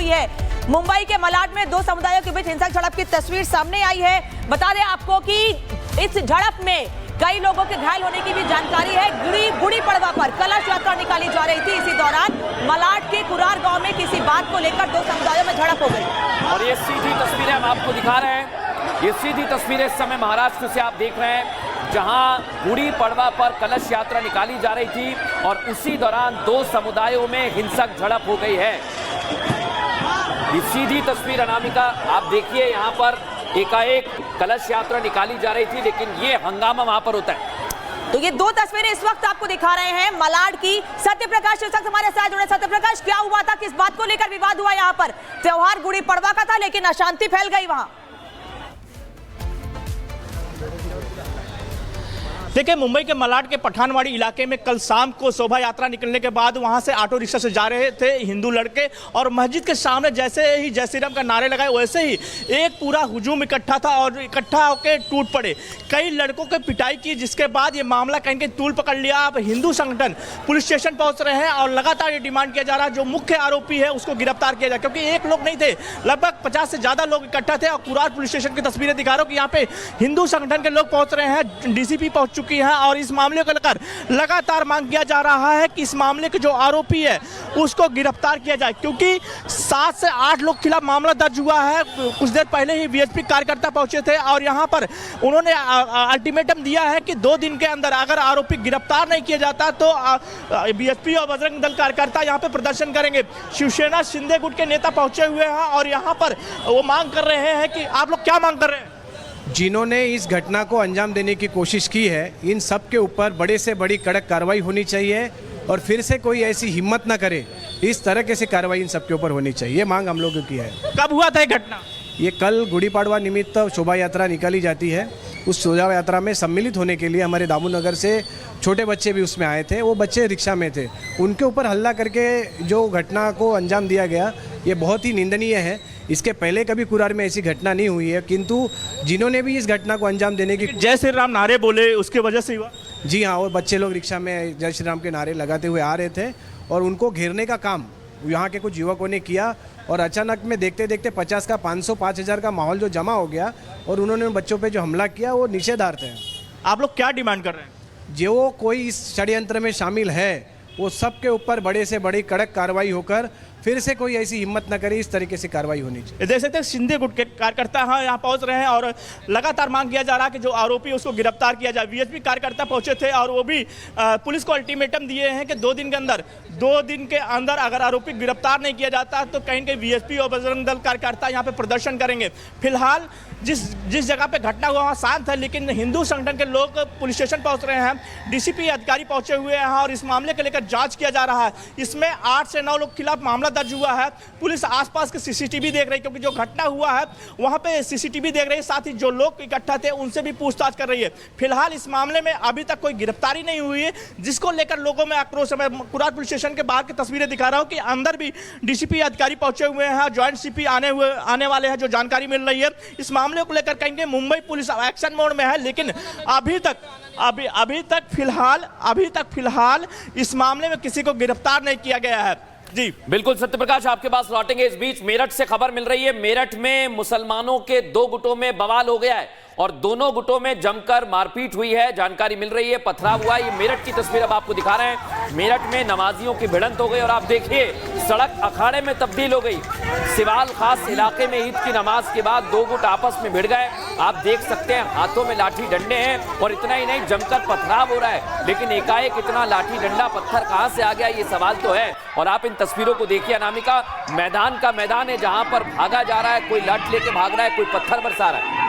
हुई है। मुंबई के मलाड में दो समुदायों के बीच हिंसक झड़प की तस्वीर सामने आई है। बता दें आपको कि इस झड़प में कई लोगों के घायल होने की भी जानकारी है। गुड़ी पड़वा पर कलश यात्रा निकाली जा रही थी। इसी दौरान मलाड के कुरार गांव में किसी बात को लेकर दो समुदायों में झड़प हो गई। और ये सीधी तस्वीरें हम आपको दिखा रहे हैं। ये सीधी तस्वीरें इस समय महाराष्ट्र से आप देख रहे हैं, जहां गुड़ी पड़वा पर कलश यात्रा निकाली जा रही थी और उसी दौरान दो समुदायों में हिंसक झड़प हो गई है। ये सीधी तस्वीर अनामिका आप देखिए, यहां पर एकाएक कलश यात्रा निकाली जा रही थी, लेकिन ये हंगामा वहां पर होता है। तो ये दो तस्वीरें इस वक्त आपको दिखा रहे हैं मलाड की। सत्यप्रकाश इस वक्त हमारे साथ जुड़े। सत्यप्रकाश, क्या हुआ था, किस बात को लेकर विवाद हुआ? यहाँ पर त्योहार गुड़ी पड़वा का था, लेकिन अशांति फैल गई वहां। देखिए, मुंबई के मलाड के पठानवाड़ी इलाके में कल शाम को शोभा यात्रा निकलने के बाद वहां से ऑटो रिक्शा से जा रहे थे हिंदू लड़के, और मस्जिद के सामने जैसे ही जय श्री राम का नारे लगाए वैसे ही एक पूरा हुजूम इकट्ठा था और इकट्ठा होकर टूट पड़े। कई लड़कों की पिटाई की, जिसके बाद ये मामला कहीं के तूल पकड़ लिया। अब हिंदू संगठन पुलिस स्टेशन पहुंच रहे हैं और लगातार ये डिमांड किया जा रहा है जो मुख्य आरोपी है उसको गिरफ्तार किया जाए, क्योंकि एक लोग नहीं थे, लगभग 50 से ज्यादा लोग इकट्ठा थे। और कुरार पुलिस स्टेशन की तस्वीरें दिखा रहा हूँ कि यहाँ पे हिंदू संगठन के लोग पहुंच रहे हैं, डीसीपी पहुंच चुकी है और इस मामले को लेकर लगातार मांग किया जा रहा है कि इस मामले के जो आरोपी है उसको गिरफ्तार किया जाए, क्योंकि 7 से 8 लोग खिलाफ मामला दर्ज हुआ है। कुछ देर पहले ही वीएचपी कार्यकर्ता पहुंचे थे और यहां पर उन्होंने अल्टीमेटम दिया है कि 2 दिन के अंदर अगर आरोपी गिरफ्तार नहीं किया जाता तो वीएचपी और बजरंग दल कार्यकर्ता यहां पर प्रदर्शन करेंगे। शिवसेना शिंदे गुट के नेता पहुंचे हुए हैं और यहां पर वो मांग कर रहे हैं कि आप लोग क्या मांग कर रहे हैं? जिन्होंने इस घटना को अंजाम देने की कोशिश की है, इन सब के ऊपर बड़े से बड़ी कड़क कार्रवाई होनी चाहिए और फिर से कोई ऐसी हिम्मत ना करे। इस तरह से कार्रवाई इन सब के ऊपर होनी चाहिए, ये मांग हम लोगों की है। कब हुआ था ये घटना? ये कल गुड़ी पड़वा निमित्त शोभा यात्रा निकाली जाती है। उस शोभा यात्रा में सम्मिलित होने के लिए हमारे दामूनगर से छोटे बच्चे भी उसमें आए थे। वो बच्चे रिक्शा में थे, उनके ऊपर हल्ला करके जो घटना को अंजाम दिया गया ये बहुत ही निंदनीय है। इसके पहले कभी कुरार में ऐसी घटना नहीं हुई है, किंतु जिन्होंने भी इस घटना को अंजाम देने की जय श्री राम नारे बोले उसके वजह से हुआ। जी हाँ, वो बच्चे लोग रिक्शा में जय श्री राम के नारे लगाते हुए आ रहे थे और उनको घेरने का काम यहाँ के कुछ युवकों ने किया और अचानक में देखते देखते 50 का 500 5000 का माहौल जो जमा हो गया और उन्होंने बच्चों पे जो हमला किया वो निषेधार्थ है। आप लोग क्या डिमांड कर रहे हैं? जो कोई इस षड्यंत्र में शामिल है वो सब के ऊपर बड़े से बड़ी कड़क कार्रवाई होकर फिर से कोई ऐसी हिम्मत न करे, इस तरीके से कार्रवाई होनी चाहिए। देख सकते हैं शिंदे गुट के कार्यकर्ता यहाँ पहुंच रहे हैं और लगातार मांग किया जा रहा है कि जो आरोपी उसको गिरफ्तार किया जाए। वीएचपी कार्यकर्ता पहुंचे थे और वो भी पुलिस को अल्टीमेटम दिए हैं कि 2 दिन के अंदर अगर आरोपी गिरफ्तार नहीं किया जाता तो कहीं कहीं वीएचपी और बजरंग दल कार्यकर्ता यहाँ पे प्रदर्शन करेंगे। फिलहाल जिस जगह पे घटना हुआ वहाँ शांत है, लेकिन हिंदू संगठन के लोग पुलिस स्टेशन पहुँच रहे हैं, डीसीपी अधिकारी पहुँचे हुए हैं और इस मामले को लेकर जाँच किया जा रहा है। इसमें 8 से 9 लोग खिलाफ मामला दर्ज हुआ है। पुलिस आसपास के सीसीटीवी देख रही है, क्योंकि जो घटना हुआ है वहां पे सीसीटीवी देख रही है, साथ ही जो लोग इकट्ठा थे उनसे भी पूछताछ कर रही है। फिलहाल इस मामले में अभी तक कोई गिरफ्तारी नहीं हुई है, जिसको लेकर लोगों में आक्रोश है। मैं कुरार पुलिस स्टेशन के बाहर की तस्वीरें दिखा रहा हूं कि अंदर भी डीसीपी अधिकारी पहुंचे हुए हैं, ज्वाइंट सीपी आने वाले हैं, जो जानकारी मिल रही है। इस मामले को लेकर कहेंगे मुंबई पुलिस एक्शन मोड में है, लेकिन अभी तक फिलहाल इस मामले में किसी को गिरफ्तार नहीं किया गया है। जी बिल्कुल सत्यप्रकाश, आपके पास लौटेंगे। इस बीच मेरठ से खबर मिल रही है, मेरठ में मुसलमानों के 2 गुटों में बवाल हो गया है और दोनों गुटों में जमकर मारपीट हुई है। जानकारी मिल रही है पथराव हुआ। ये मेरठ की तस्वीर अब आपको दिखा रहे हैं। मेरठ में नमाजियों की भिड़ंत हो गई और आप देखिए सड़क अखाड़े में तब्दील हो गई। सिवाल खास इलाके में ईद की नमाज के बाद 2 गुट आपस में भिड़ गए। आप देख सकते हैं हाथों में लाठी डंडे हैं और इतना ही नहीं, जमकर पथराव हो रहा है। लेकिन एकाएक इतना लाठी डंडा पत्थर कहां से आ गया, ये सवाल तो है। और आप इन तस्वीरों को देखिए अनामिका, मैदान का मैदान है जहां पर भागा जा रहा है, कोई लठ लेके भाग रहा है, कोई पत्थर बरसा रहा है।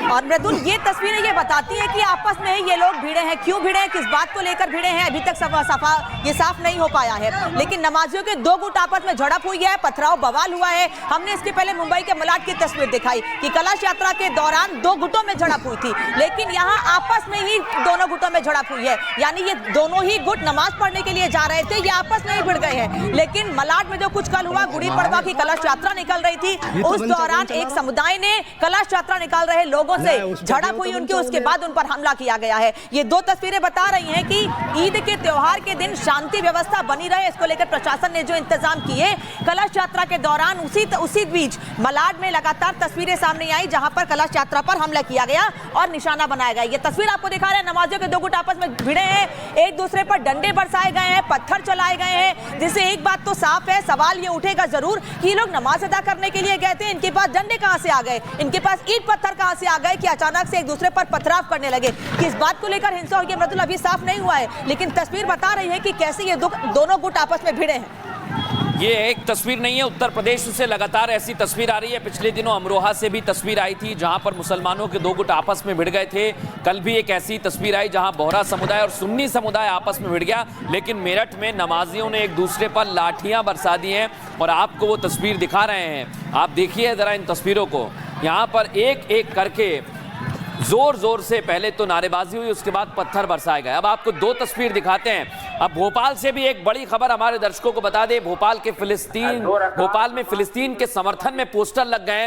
और मृदुल, ये तस्वीरें ये बताती है कि आपस में ही ये लोग भिड़े हैं। क्यों भिड़े हैं, किस बात को लेकर भिड़े हैं, अभी तक ये साफ नहीं हो पाया है। लेकिन नमाजियों के 2 गुट आपस में झड़प हुई है, पथराव बवाल हुआ है। हमने इसके पहले मुंबई के मलाड की तस्वीर दिखाई कि कलश यात्रा के दौरान 2 गुटों में झड़प हुई थी, लेकिन यहाँ आपस में ही दोनों गुटों में झड़प हुई है। यानी ये दोनों ही गुट नमाज पढ़ने के लिए जा रहे थे, ये आपस में ही भिड़ गए हैं। लेकिन मलाड में जो कुछ कल हुआ, गुड़ी पड़वा की कलश यात्रा निकल रही थी, उस दौरान एक समुदाय ने कलश यात्रा निकाल रहे लोगों लोगों से झड़प हुई उनकी, उसके बाद उन पर हमला किया गया है। ये दो तस्वीरें बता रही हैं कि ईद के त्योहार के दिन शांति व्यवस्था बनी रहे, इसको लेकर प्रशासन ने जो इंतजाम किए। कलश यात्रा के दौरान उसी बीच मलाड में लगातार तस्वीरें सामने आई जहां पर कलश यात्रा पर हमला किया गया और निशाना बनाया गया। ये तस्वीर आपको दिखा रहे हैं, नमाजियों के दो गुट आपस में भिड़े हैं, एक दूसरे पर डंडे बरसाए गए हैं, पत्थर चलाए गए हैं, जिससे एक बात तो साफ है, सवाल ये उठेगा जरूर कि लोग नमाज अदा करने के लिए गए थे, इनके पास डंडे कहां से आ गए, इनके पास ईंट पत्थर कहां से आ गए कि अचानक से एक दूसरे पर पथराव करने लगे। किस बात को लेकर हिंसा हुई मृदुल अभी साफ नहीं हुआ है, लेकिन तस्वीर बता रही है कि कैसे ये दोनों गुट आपस में भिड़े हैं। ये एक तस्वीर नहीं है, उत्तर प्रदेश से लगातार ऐसी तस्वीर आ रही है। पिछले दिनों अमरोहा से भी तस्वीर आई थी जहां पर मुसलमानों के दो गुट आपस में भिड़ गए थे। कल भी एक ऐसी तस्वीर आई जहां बोहरा समुदाय और सुन्नी समुदाय आपस में भिड़ गया, लेकिन मेरठ में नमाजियों ने एक दूसरे पर लाठियां बरसा दी हैं और आपको वो तस्वीर दिखा रहे हैं। आप देखिए जरा इन तस्वीरों को, यहाँ पर एक एक करके जोर जोर से पहले तो नारेबाजी हुई, उसके बाद पत्थर बरसाए गए। अब आपको दो तस्वीर दिखाते हैं। अब भोपाल से भी एक बड़ी खबर हमारे दर्शकों को बता दें, भोपाल में फिलिस्तीन के समर्थन में पोस्टर लग गए।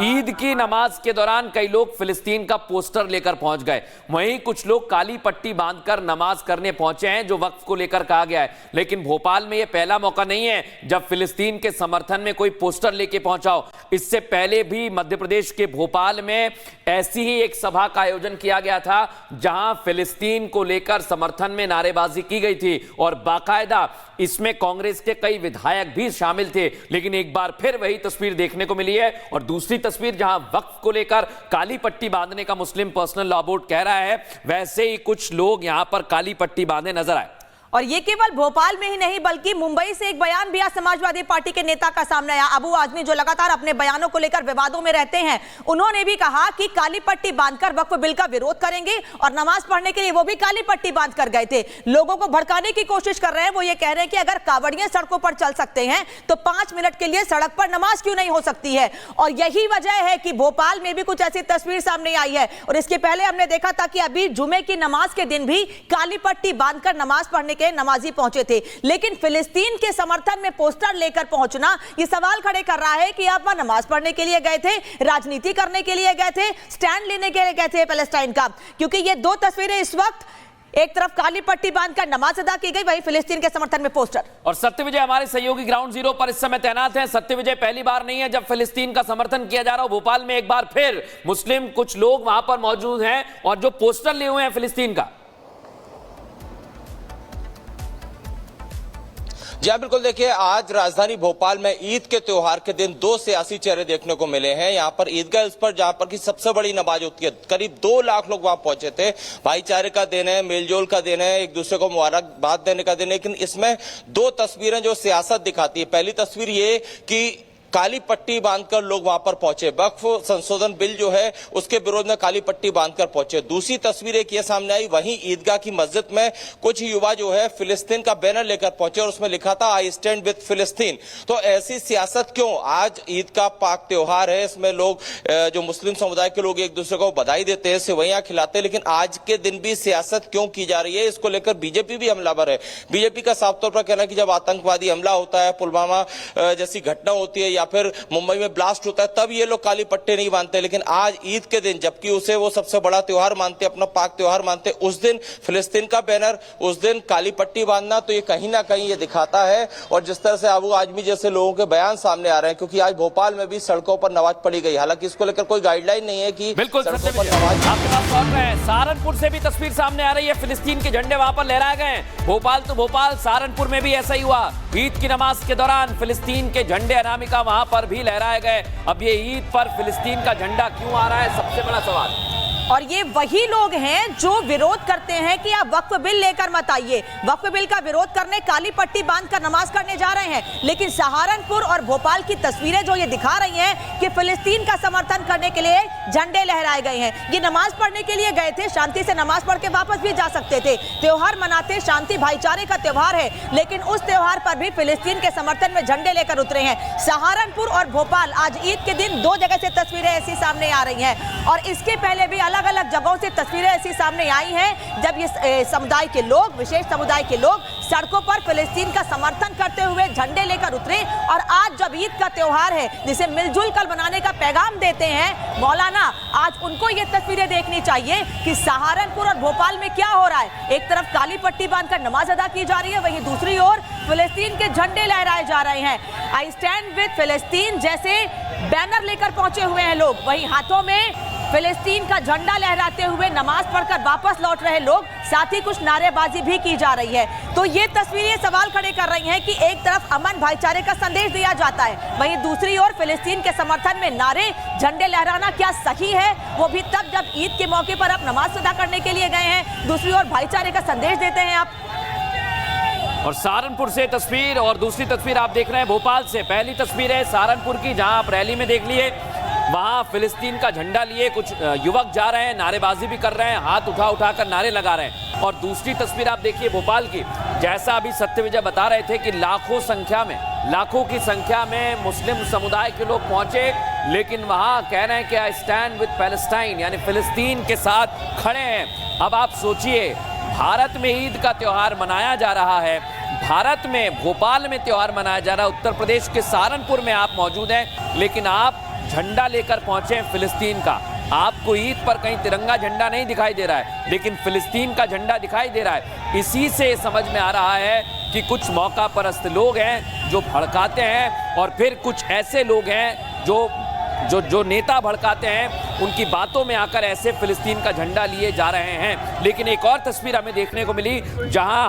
ईद की नमाज के दौरान कई लोग फिलिस्तीन का पोस्टर लेकर पहुंच गए, वहीं कुछ लोग काली पट्टी बांधकर नमाज करने पहुंचे हैं जो वक्फ को लेकर कहा गया है। लेकिन भोपाल में यह पहला मौका नहीं है जब फिलिस्तीन के समर्थन में कोई पोस्टर लेके पहुंचा हो। इससे पहले भी मध्य प्रदेश के भोपाल में ऐसी ही एक सभा का आयोजन किया गया था जहां फिलिस्तीन को लेकर समर्थन में नारेबाजी की गई थी और बाकायदा इसमें कांग्रेस के कई विधायक भी शामिल थे। लेकिन एक बार फिर वही तस्वीर देखने को मिली है। और दूसरी तस्वीर जहां वक्फ को लेकर काली पट्टी बांधने का मुस्लिम पर्सनल लॉ बोर्ड कह रहा है, वैसे ही कुछ लोग यहां पर काली पट्टी बांधे नजर आए। और ये केवल भोपाल में ही नहीं बल्कि मुंबई से एक बयान भी आज समाजवादी पार्टी के नेता का सामने आया। अबू आजमी जो लगातार अपने बयानों को लेकर विवादों में रहते हैं, उन्होंने भी कहा कि काली पट्टी बांधकर वक्फ बिल का विरोध करेंगे और नमाज पढ़ने के लिए वो भी काली पट्टी बांध कर गए थे। लोगों को भड़काने की कोशिश कर रहे हैं। वो ये कह रहे हैं कि अगर कावड़ियां सड़कों पर चल सकते हैं तो 5 मिनट के लिए सड़क पर नमाज क्यों नहीं हो सकती है। और यही वजह है कि भोपाल में भी कुछ ऐसी तस्वीर सामने आई है। और इसके पहले हमने देखा था कि अभी जुमे की नमाज के दिन भी काली पट्टी बांधकर नमाज पढ़ने के नमाजी पहुंचे थे। लेकिन फिलिस्तीन के समर्थन में पोस्टर लेकर पहुंचना यह सवाल खड़े कर रहा है कि आप नमाज पढ़ने के लिए गए थे, राजनीति करने के लिए गए थे, स्टैंड लेने के लिए गए थे पैलेस्टाइन का। क्योंकि ये दो तस्वीरें इस वक्त एक तरफ काली पट्टी बांधकर नमाज अदा की गई, वही फिलिस्तीन के समर्थन में पोस्टर। और सत्यविजय हमारे सहयोगी ग्राउंड जीरो पर इस समय तैनात हैं। सत्यविजय, पहली बार नहीं है जब फिलिस्तीन का समर्थन किया जा रहा हो भोपाल में। एक बार फिर मुस्लिम कुछ लोग वहां पर मौजूद हैं और जो पोस्टर लिए हुए हैं फिलिस्तीन का। जी हाँ, बिल्कुल। देखिए, आज राजधानी भोपाल में ईद के त्योहार के दिन 2 सियासी चेहरे देखने को मिले हैं। यहाँ पर ईदगाह पर जहाँ पर की सबसे बड़ी नमाज होती है, करीब 2 लाख लोग वहां पहुंचे थे। भाईचारे का दिन है, मेलजोल का दिन है, एक दूसरे को मुबारकबाद देने का दिन है। लेकिन इसमें 2 तस्वीरें जो सियासत दिखाती है। पहली तस्वीर ये कि काली पट्टी बांधकर लोग वहां पर पहुंचे, वक्फ संशोधन बिल जो है उसके विरोध में काली पट्टी बांधकर पहुंचे। दूसरी तस्वीर एक ये सामने आई, वहीं ईदगाह की मस्जिद में कुछ युवा जो है फिलिस्तीन का बैनर लेकर पहुंचे और उसमें लिखा था आई स्टैंड विद फिलिस्तीन। तो ऐसी सियासत क्यों? आज ईद का पाक त्योहार है, इसमें लोग जो मुस्लिम समुदाय के लोग एक दूसरे को बधाई देते हैं, सेवैयां खिलाते हैं, लेकिन आज के दिन भी सियासत क्यों की जा रही है, इसको लेकर बीजेपी भी हमलावर है। बीजेपी का साफ तौर पर कहना है कि जब आतंकवादी हमला होता है, पुलवामा जैसी घटना होती है या फिर मुंबई में ब्लास्ट होता है, तब ये लोग काली पट्टी नहीं बांधते। लेकिन आज ईद के दिन, जबकि उसे वो सबसे बड़ा त्योहार मानते, अपना पाक त्योहार मानते, उस दिन फिलिस्तीन का बैनर, उस दिन काली पट्टी बांधना, तो ये कहीं ना कहीं ये दिखाता है। और जिस तरह से अबू आजमी जैसे लोगों के बयान सामने आ रहे हैं, क्योंकि आज भोपाल में भी सड़कों पर नमाज पढ़ी गई, हालांकि इसको लेकर कोई गाइडलाइन नहीं है कि बिल्कुल सड़कों पर नमाज। आपके पास पहुंच रहे हैं, सहारनपुर से भी तस्वीर सामने आ रही है, फिलिस्तीन के झंडे वहां पर लहराए गए। भोपाल तो भोपाल, सहारनपुर में भी ऐसा ही हुआ। ईद की नमाज के दौरान फिलिस्तीन के झंडे अनामिका वहां पर भी लहराए गए। अब ये ईद पर फिलिस्तीन का झंडा क्यों आ रहा है, सबसे बड़ा सवाल। और ये वही लोग हैं जो विरोध करते हैं कि आप वक्फ बिल लेकर मत आइए, वक्फ बिल का विरोध करने काली पट्टी बांधकर नमाज करने जा रहे हैं। लेकिन सहारनपुर और भोपाल की तस्वीरें जो ये दिखा रही हैं कि फिलिस्तीन का समर्थन करने के लिए झंडे लहराए गए हैं। ये नमाज पढ़ने के लिए गए थे, शांति से नमाज पढ़ के वापस भी जा सकते थे, त्योहार मनाते, शांति भाईचारे का त्योहार है। लेकिन उस त्योहार पर भी फिलिस्तीन के समर्थन में झंडे लेकर उतरे हैं। सहारनपुर और भोपाल आज ईद के दिन 2 जगह से तस्वीरें ऐसी सामने आ रही हैं। और इसके पहले भी अलग अलग जगहों से तस्वीरें ऐसी सामने आई हैं जब ये समुदाय के लोग, विशेष समुदाय के लोग सड़कों पर फिलिस्तीन का समर्थन करते हुए झंडे लेकर उतरे। और आज जब ईद का त्योहार है जिसे मिलजुल कर मनाने का पैगाम देते हैं मौलाना, आज उनको ये तस्वीरें देखनी चाहिए कि सहारनपुर और भोपाल में क्या हो रहा है। एक तरफ काली पट्टी बांधकर नमाज अदा की जा रही है, वहीं दूसरी ओर फिलिस्तीन के झंडे लहराए जा रहे हैं। आई स्टैंड विद फिलिस्तीन जैसे बैनर लेकर पहुंचे हुए हैं लोग, वहीं हाथों में फिलिस्तीन का झंडा लहराते हुए नमाज पढ़कर वापस लौट रहे लोग, साथ ही कुछ नारेबाजी भी की जा रही है। तो ये तस्वीरें सवाल खड़े कर रही हैं कि एक तरफ अमन भाईचारे का संदेश दिया जाता है, वहीं दूसरी ओर फिलिस्तीन के समर्थन में नारे, झंडे लहराना क्या सही है? वो भी तब जब ईद के मौके पर आप नमाज अदा करने के लिए गए हैं, दूसरी ओर भाईचारे का संदेश देते हैं आप। और सहारनपुर से तस्वीर और दूसरी तस्वीर आप देख रहे हैं भोपाल से। पहली तस्वीर है सहारनपुर की, जहां आप रैली में देख लिए वहां फिलिस्तीन का झंडा लिए कुछ युवक जा रहे हैं, नारेबाजी भी कर रहे हैं, हाथ उठा उठाकर नारे लगा रहे हैं। और दूसरी तस्वीर आप देखिए भोपाल की, जैसा अभी सत्यविजय बता रहे थे कि लाखों की संख्या में मुस्लिम समुदाय के लोग पहुंचे, लेकिन वहां कह रहे हैं कि आई स्टैंड विद पैलेस्टाइन, यानी फिलिस्तीन के साथ खड़े हैं। अब आप सोचिए, भारत में ईद का त्योहार मनाया जा रहा है, भारत में भोपाल में त्योहार मनाया जा रहा है, उत्तर प्रदेश के सहारनपुर में आप मौजूद हैं, लेकिन आप झंडा लेकर पहुंचे हैं फिलिस्तीन का। आपको ईद पर कहीं तिरंगा झंडा नहीं दिखाई दे रहा है, लेकिन फिलिस्तीन का झंडा दिखाई दे रहा है। इसी से समझ में आ रहा है कि कुछ मौका परस्त लोग हैं जो भड़काते हैं, और फिर कुछ ऐसे लोग हैं जो नेता भड़काते हैं, उनकी बातों में आकर ऐसे फिलिस्तीन का झंडा लिए जा रहे हैं। लेकिन एक और तस्वीर हमें देखने को मिली, जहां